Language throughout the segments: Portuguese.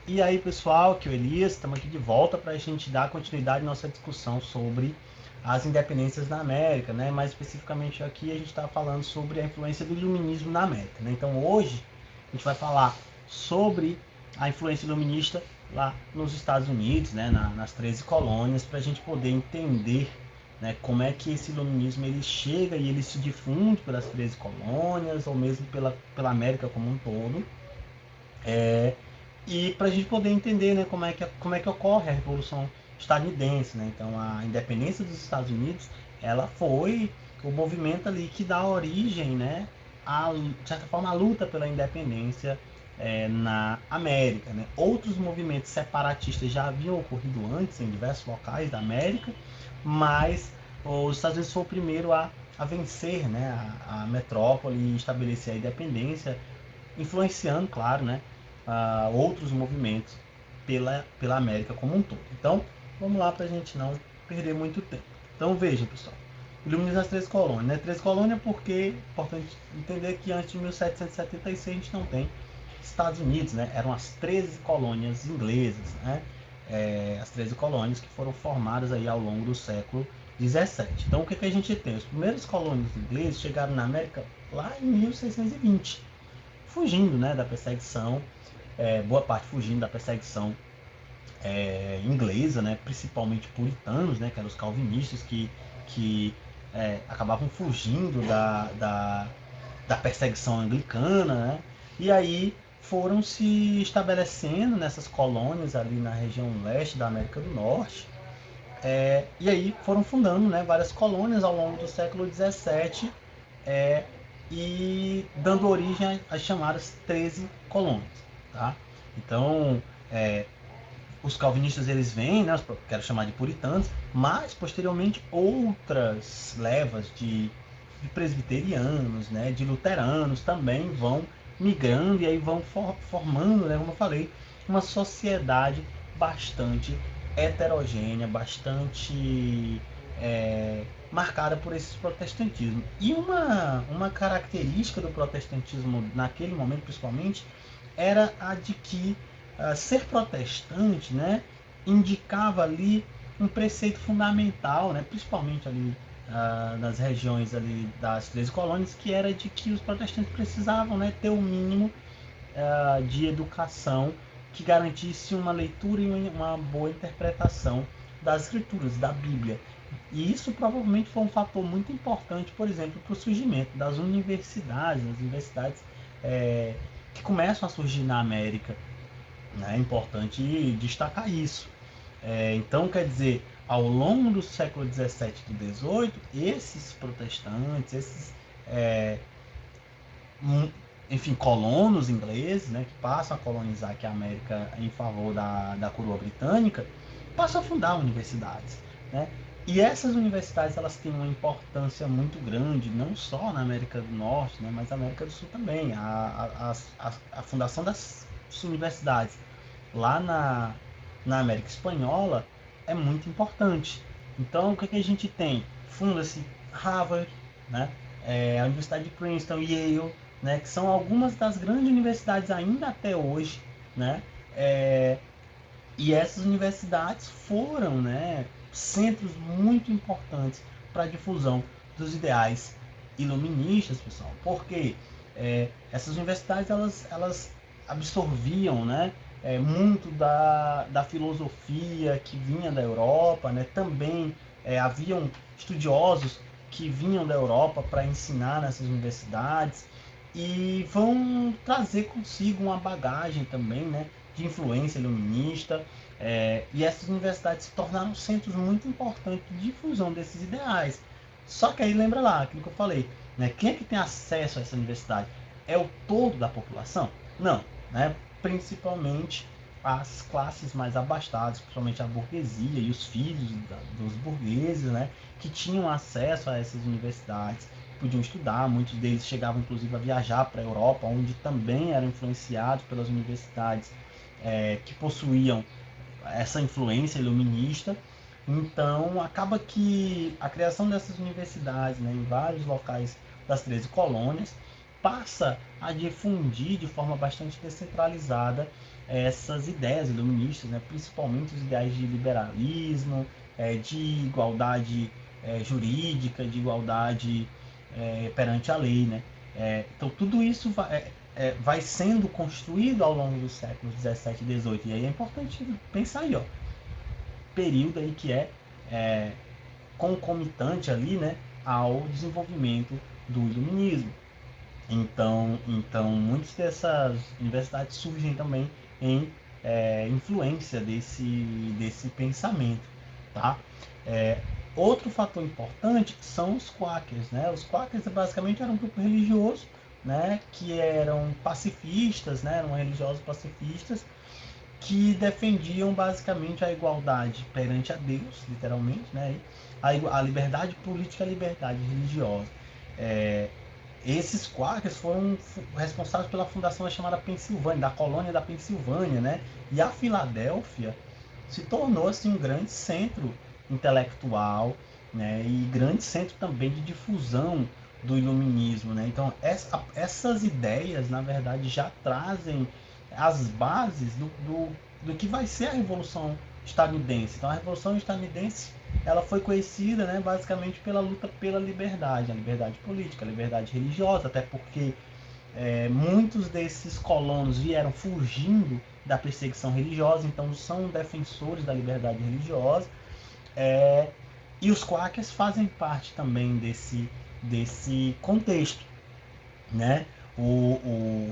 E aí, pessoal, aqui é o Elias, estamos aqui de volta para a gente dar continuidade à nossa discussão sobre as independências na América, né? Mais especificamente aqui a gente está falando sobre a influência do iluminismo na América, né? Então hoje a gente vai falar sobre a influência iluminista lá nos Estados Unidos, né? Nas 13 colônias, para a gente poder entender, né, como é que esse iluminismo ele chega e ele se difunde pelas 13 colônias ou mesmo pela América como um todo. E para a gente poder entender, né, como é que ocorre a Revolução Estadunidense, né? Então a independência dos Estados Unidos, ela foi o movimento ali que dá origem, né, de certa forma, a luta pela independência na América, né? Outros movimentos separatistas já haviam ocorrido antes em diversos locais da América, mas os Estados Unidos foi o primeiro a vencer, né, a metrópole e estabelecer a independência, influenciando, claro, né, outros movimentos pela América como um todo. Então, vamos lá para a gente não perder muito tempo. Então, vejam, pessoal. Iluminismo das Três Colônias. Né? Três Colônias porque é importante entender que antes de 1776 a gente não tem Estados Unidos, né? Eram as 13 colônias inglesas, né? As 13 colônias que foram formadas aí ao longo do século 17. Então, o que a gente tem? Os primeiros colônios ingleses chegaram na América lá em 1620, fugindo, né, da perseguição, boa parte fugindo da perseguição inglesa, né, principalmente puritanos, né, que eram os calvinistas que acabavam fugindo da perseguição anglicana, né, e aí foram se estabelecendo nessas colônias ali na região leste da América do Norte, e aí foram fundando, né, várias colônias ao longo do século XVII, e dando origem às chamadas 13 colônias. Tá? Então, os calvinistas eles vêm, né, quero chamar de puritanos, mas posteriormente outras levas de presbiterianos, né, de luteranos também vão migrando e aí vão formando, né, como eu falei, uma sociedade bastante heterogênea, bastante marcada por esses protestantismo. E uma característica do protestantismo naquele momento, principalmente, era a de que ser protestante, né, indicava ali um preceito fundamental, né, principalmente ali nas regiões ali das 13 colônias, que era de que os protestantes precisavam, né, ter o mínimo de educação que garantisse uma leitura e uma boa interpretação das escrituras, da Bíblia. E isso provavelmente foi um fator muito importante, por exemplo, para o surgimento das universidades, que começam a surgir na América, né? É importante destacar isso. Então, quer dizer, ao longo do século XVII e XVIII, esses protestantes, esses, é, enfim, colonos ingleses, né, que passam a colonizar aqui a América em favor da coroa britânica, passam a fundar universidades. Né? E essas universidades elas têm uma importância muito grande, não só na América do Norte, né, mas na América do Sul também. A fundação das universidades lá na América Espanhola é muito importante. Então, o que a gente tem? Funda-se Harvard, né? A Universidade de Princeton, Yale, né? Que são algumas das grandes universidades ainda até hoje, né? É, e essas universidades foram, né, centros muito importantes para a difusão dos ideais iluministas, pessoal. Porque essas universidades elas absorviam, né, muito da filosofia que vinha da Europa, né? Também haviam estudiosos que vinham da Europa para ensinar nessas universidades e vão trazer consigo uma bagagem também, né, de influência iluminista, e essas universidades se tornaram centros muito importantes de difusão desses ideais. Só que aí lembra lá aquilo que eu falei, né? Quem é que tem acesso a essa universidade? É o todo da população? Não, né? Principalmente as classes mais abastadas, principalmente a burguesia e os filhos dos burgueses, né? Que tinham acesso a essas universidades, podiam estudar, muitos deles chegavam inclusive a viajar para a Europa, onde também eram influenciados pelas universidades que possuíam essa influência iluminista. Então, acaba que a criação dessas universidades, né, em vários locais das 13 colônias passa a difundir de forma bastante descentralizada essas ideias iluministas, né? Principalmente os ideais de liberalismo, de igualdade jurídica, de igualdade perante a lei, né? Então tudo isso vai sendo construído ao longo dos séculos 17 e 18. E aí é importante pensar aí, ó, período aí que é concomitante ali, né, ao desenvolvimento do iluminismo. Então muitas dessas universidades surgem também em influência desse pensamento, tá? Outro fator importante são os quakers, né? Os quakers basicamente eram um grupo religioso, né, que eram pacifistas, né, eram religiosos pacifistas, que defendiam basicamente a igualdade perante a Deus, literalmente, né, a liberdade política e a liberdade religiosa. Esses quakers foram responsáveis pela fundação da chamada Pensilvânia, da colônia da Pensilvânia, né? E a Filadélfia se tornou assim um grande centro intelectual, né? E grande centro também de difusão do iluminismo, né? Então essas ideias, na verdade, já trazem as bases do que vai ser a Revolução Estadunidense. Então a Revolução Estadunidense ela foi conhecida, né, basicamente pela luta pela liberdade, a liberdade política, a liberdade religiosa, até porque muitos desses colonos vieram fugindo da perseguição religiosa, então são defensores da liberdade religiosa. E os quakers fazem parte também desse contexto, né?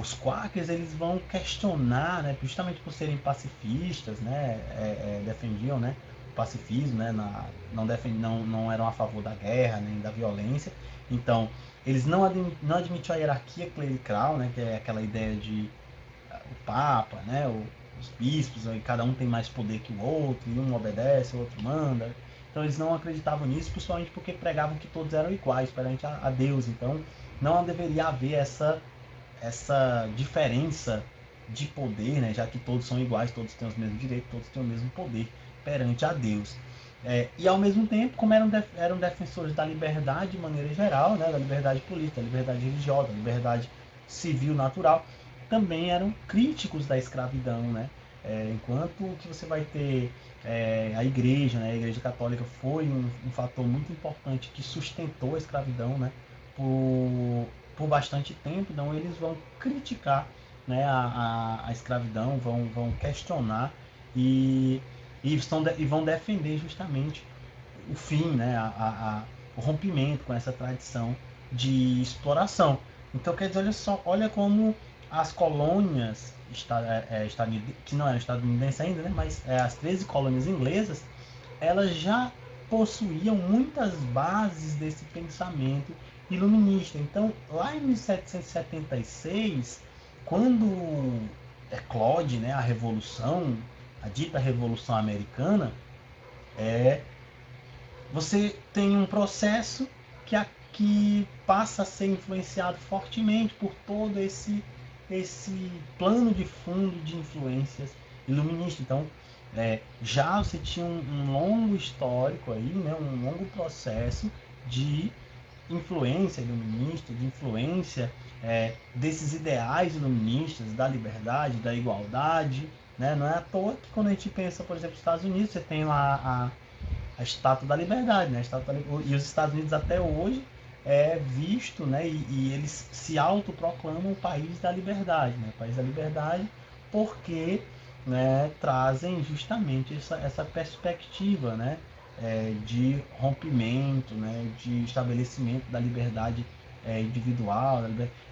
Os quakers eles vão questionar, né, justamente por serem pacifistas, né, defendiam, né, o pacifismo, né, não eram a favor da guerra nem da violência. Então eles não admitiam a hierarquia clerical, né, que é aquela ideia de o papa, né, os bispos, aí cada um tem mais poder que o outro, e um obedece, o outro manda. Então eles não acreditavam nisso, principalmente porque pregavam que todos eram iguais perante a Deus. Então não deveria haver essa diferença de poder, né, já que todos são iguais, todos têm os mesmos direitos, todos têm o mesmo poder perante a Deus. E ao mesmo tempo, como eram defensores da liberdade de maneira geral, né, da liberdade política, da liberdade religiosa, da liberdade civil natural, também eram críticos da escravidão, né? Enquanto que você vai ter a igreja, né, a igreja católica foi um fator muito importante que sustentou a escravidão, né, por bastante tempo, então eles vão criticar, né, a escravidão, vão questionar e, e vão defender justamente o fim, né, o rompimento com essa tradição de exploração. Então, quer dizer, olha só, olha como as colônias que não eram estadunidenses ainda, né, mas as 13 colônias inglesas, elas já possuíam muitas bases desse pensamento iluminista. Então, lá em 1776, quando eclode, né, a Revolução, a dita Revolução Americana, você tem um processo que passa a ser influenciado fortemente por todo esse plano de fundo de influências iluministas. Então, já você tinha um longo histórico aí, né, um longo processo de influência iluminista, de influência desses ideais iluministas, da liberdade, da igualdade, né? Não é à toa que quando a gente pensa, por exemplo, nos Estados Unidos, você tem lá a Estátua da Liberdade, né? E os Estados Unidos até hoje é visto, né? E eles se autoproclamam o país da liberdade, né? O país da liberdade, porque, né, trazem justamente essa perspectiva, né? De rompimento, né? De estabelecimento da liberdade individual.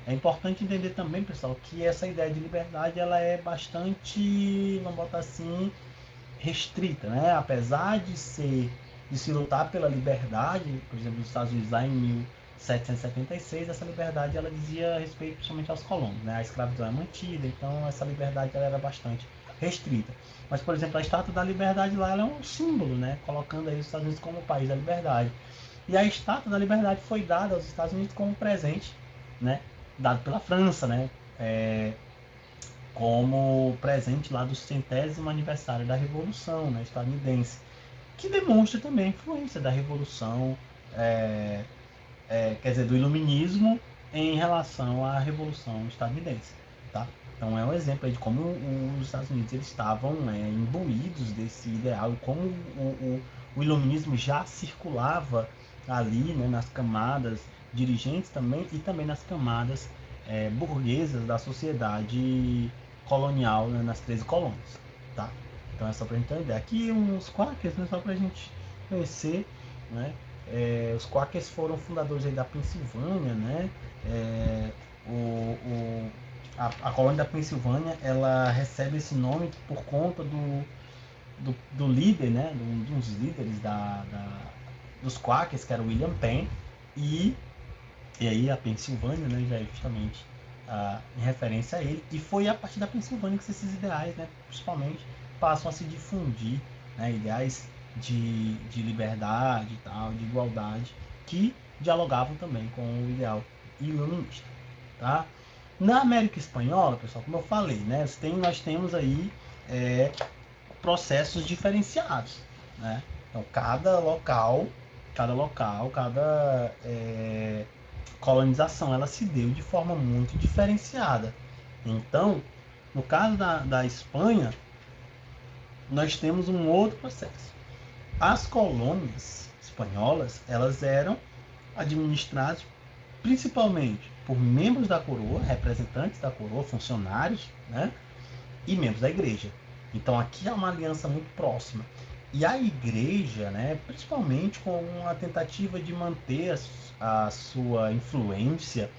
É importante entender também, pessoal, que essa ideia de liberdade ela é bastante, vamos botar assim, restrita, né? Apesar de se lutar pela liberdade, por exemplo, nos Estados Unidos lá em 1776, essa liberdade ela dizia respeito principalmente aos colonos, né? A escravidão é mantida, então essa liberdade ela era bastante restrita. Mas, por exemplo, a Estátua da Liberdade lá ela é um símbolo, né? Colocando aí os Estados Unidos como o país da liberdade. E a Estátua da Liberdade foi dada aos Estados Unidos como presente, né? Dado pela França, né? Como presente lá do 100º aniversário da Revolução, né, estadunidense, que demonstra também a influência da Revolução, quer dizer, do Iluminismo em relação à Revolução estadunidense. tá? Então é um exemplo aí de como os Estados Unidos eles estavam imbuídos desse ideal e como o iluminismo já circulava ali, né, nas camadas dirigentes também e também nas camadas burguesas da sociedade colonial, né, nas 13 colônias, tá? Então é só para a gente ter uma ideia. Aqui uns quakers, né, só para a gente conhecer, né? Os quakers foram fundadores aí da Pensilvânia, né? O, o, a colônia da Pensilvânia ela recebe esse nome por conta do líder, né? Um dos líderes dos quakers, que era o William Penn, e aí a Pensilvânia, né, já é justamente em referência a ele. E foi a partir da Pensilvânia que esses ideais, né, principalmente, passam a se difundir, né, ideais de liberdade e tal, de igualdade, que dialogavam também com o ideal iluminista. Tá? Na América Espanhola, pessoal, como eu falei, né, nós temos aí processos diferenciados. Né? Então, cada colonização ela se deu de forma muito diferenciada. Então, no caso da Espanha, nós temos um outro processo. As colônias espanholas elas eram administradas principalmente por membros da coroa, representantes da coroa, funcionários, né? E membros da igreja. Então aqui há uma aliança muito próxima. E a igreja, né, principalmente com uma tentativa de manter a sua influência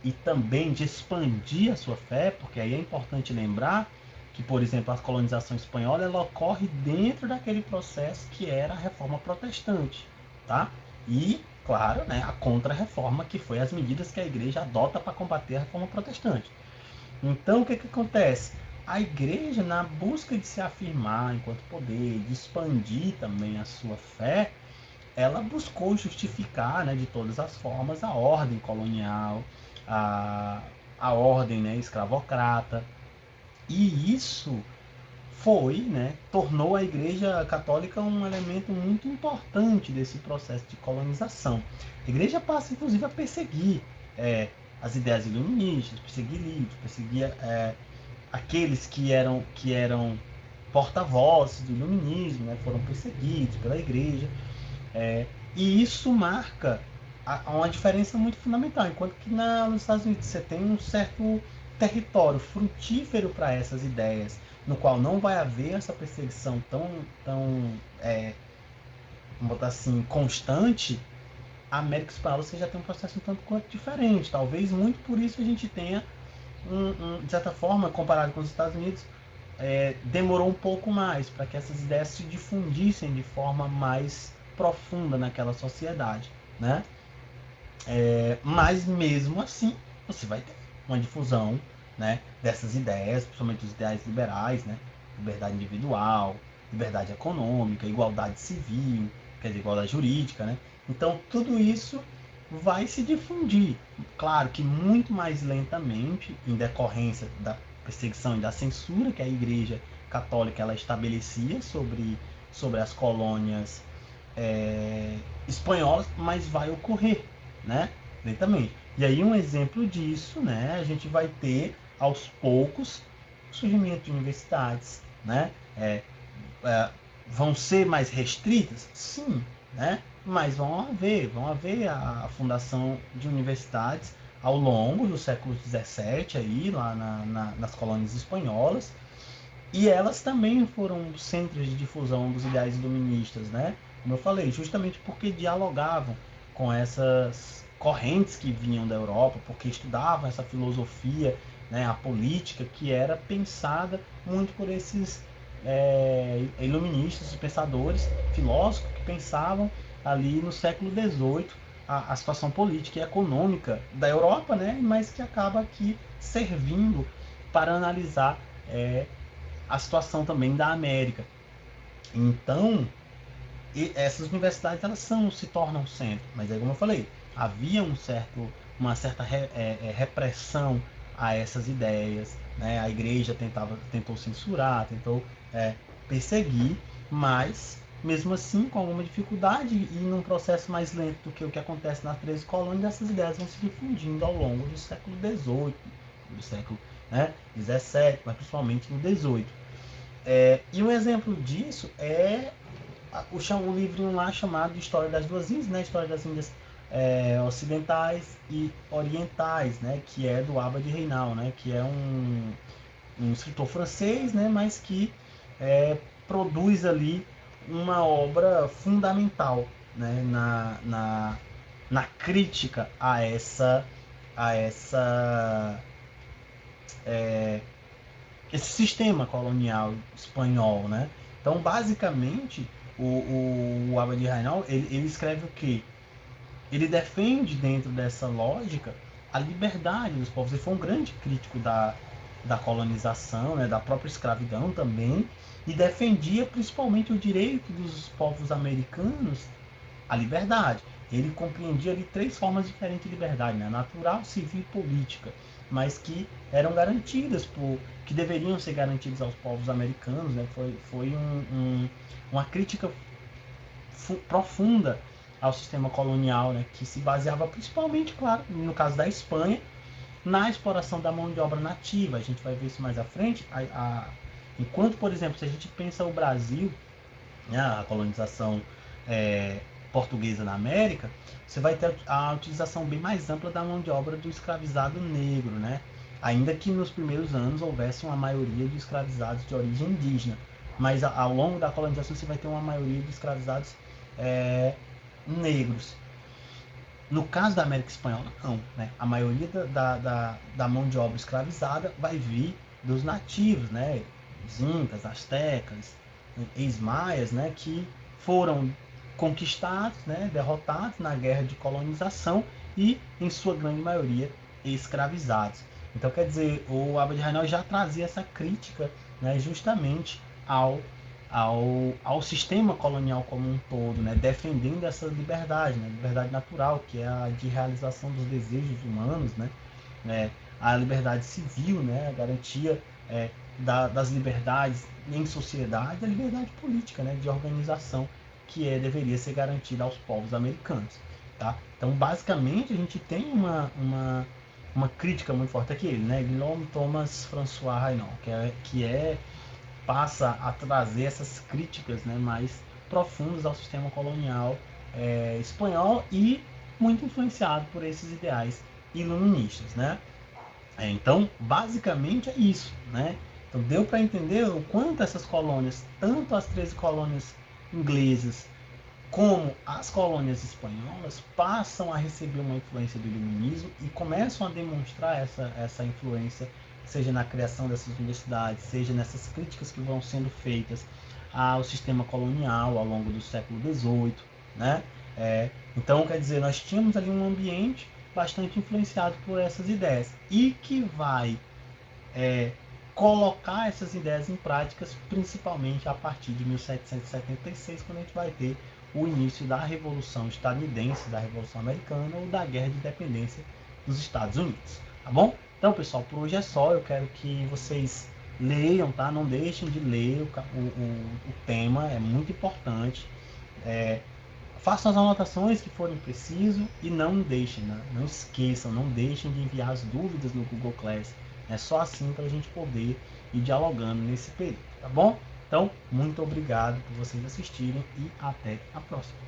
e também de expandir a sua fé, porque aí é importante lembrar que, por exemplo, a colonização espanhola ela ocorre dentro daquele processo que era a reforma protestante, tá? E, claro, né, a contra-reforma, que foi as medidas que a igreja adota para combater a reforma protestante. Então, o que acontece? A igreja, na busca de se afirmar enquanto poder, de expandir também a sua fé, ela buscou justificar, né, de todas as formas, a ordem colonial, a, a ordem, né, escravocrata. E isso tornou a Igreja Católica um elemento muito importante desse processo de colonização. A Igreja passa, inclusive, a perseguir as ideias iluministas, perseguir livros, perseguir aqueles que eram porta-vozes do iluminismo, né, foram perseguidos pela Igreja. E isso marca uma diferença muito fundamental. Enquanto que nos Estados Unidos você tem um certo território frutífero para essas ideias, no qual não vai haver essa perseguição tão vamos botar assim, constante, a América Espanhola você já tem um processo um tanto quanto diferente. Talvez muito por isso a gente tenha, de certa forma, comparado com os Estados Unidos, demorou um pouco mais para que essas ideias se difundissem de forma mais profunda naquela sociedade, né? Mas mesmo assim, você vai ter uma difusão, né, dessas ideias, principalmente os ideais liberais, né? Liberdade individual, liberdade econômica, igualdade civil, quer dizer, igualdade jurídica, né? Então, tudo isso vai se difundir. Claro que muito mais lentamente, em decorrência da perseguição e da censura que a Igreja Católica ela estabelecia sobre as colônias espanholas, mas vai ocorrer, né? Lentamente. E aí um exemplo disso, né? A gente vai ter aos poucos o surgimento de universidades, né? Vão ser mais restritas? Sim, né? Mas vão haver a fundação de universidades ao longo do século XVII, aí, lá nas colônias espanholas, e elas também foram centros de difusão dos ideais iluministas, né? Como eu falei, justamente porque dialogavam com essas correntes que vinham da Europa, porque estudavam essa filosofia, né, a política que era pensada muito por esses iluministas, pensadores, filósofos que pensavam ali no século XVIII a situação política e econômica da Europa, né, mas que acaba aqui servindo para analisar a situação também da América. Então, essas universidades elas se tornam centro, mas aí como eu falei, havia uma certa repressão a essas ideias, né? A igreja tentou censurar, tentou perseguir, mas mesmo assim com alguma dificuldade e num processo mais lento do que o que acontece nas 13 colônias, essas ideias vão se difundindo ao longo do século XVIII, do século, né, 17, mas principalmente no 18. E um exemplo disso é o livrinho lá chamado História das Duas Índias, né, História das Índias Ocidentais e Orientais, né, que é do Abba de Reinal, né, que é um escritor francês, né, mas que produz ali uma obra fundamental, né, na crítica a esse sistema colonial espanhol, né? Então, basicamente, o Abba de Reinal, ele escreve o quê? Ele defende, dentro dessa lógica, a liberdade dos povos. Ele foi um grande crítico da colonização, né, da própria escravidão também, e defendia principalmente o direito dos povos americanos à liberdade. Ele compreendia ali três formas diferentes de liberdade, né? Natural, civil e política, mas que eram garantidas, que deveriam ser garantidas aos povos americanos. Né? Foi uma crítica profunda ao sistema colonial, né? Que se baseava principalmente, claro, no caso da Espanha, na exploração da mão de obra nativa. A gente vai ver isso mais à frente. Enquanto, por exemplo, se a gente pensa o Brasil, né, a colonização é, portuguesa na América, você vai ter a utilização bem mais ampla da mão de obra do escravizado negro, né? Ainda que nos primeiros anos houvesse uma maioria de escravizados de origem indígena, mas ao longo da colonização você vai ter uma maioria de escravizados negros. No caso da América Espanhola, não. Né? A maioria da mão de obra escravizada vai vir dos nativos, né? Os incas, astecas, ex-maias, né? Que foram conquistados, né? Derrotados na guerra de colonização e, em sua grande maioria, escravizados. Então, quer dizer, o Abba de Reinal já trazia essa crítica, né? Justamente ao sistema colonial como um todo, né? Defendendo essa liberdade, né? Liberdade natural, que é a de realização dos desejos humanos, né? A liberdade civil, né? A garantia das liberdades em sociedade, a liberdade política, né? De organização, que deveria ser garantida aos povos americanos. Tá? Então, basicamente, a gente tem uma crítica muito forte aqui, né? Guillaume Thomas François Reynal, que passa a trazer essas críticas, né, mais profundas ao sistema colonial espanhol e muito influenciado por esses ideais iluministas, né? Então, basicamente é isso, né? Então, deu para entender o quanto essas colônias, tanto as 13 colônias inglesas como as colônias espanholas, passam a receber uma influência do iluminismo e começam a demonstrar essa influência, seja na criação dessas universidades, seja nessas críticas que vão sendo feitas ao sistema colonial ao longo do século XVIII, né? Então, quer dizer, nós tínhamos ali um ambiente bastante influenciado por essas ideias e que vai colocar essas ideias em práticas, principalmente a partir de 1776, quando a gente vai ter o início da Revolução Estadunidense, da Revolução Americana ou da Guerra de Independência dos Estados Unidos, tá bom? Então, pessoal, por hoje é só. Eu quero que vocês leiam, tá? Não deixem de ler o tema, é muito importante. Façam as anotações que forem preciso e não deixem, né? Não esqueçam, não deixem de enviar as dúvidas no Google Class. É só assim para a gente poder ir dialogando nesse período, tá bom? Então, muito obrigado por vocês assistirem e até a próxima.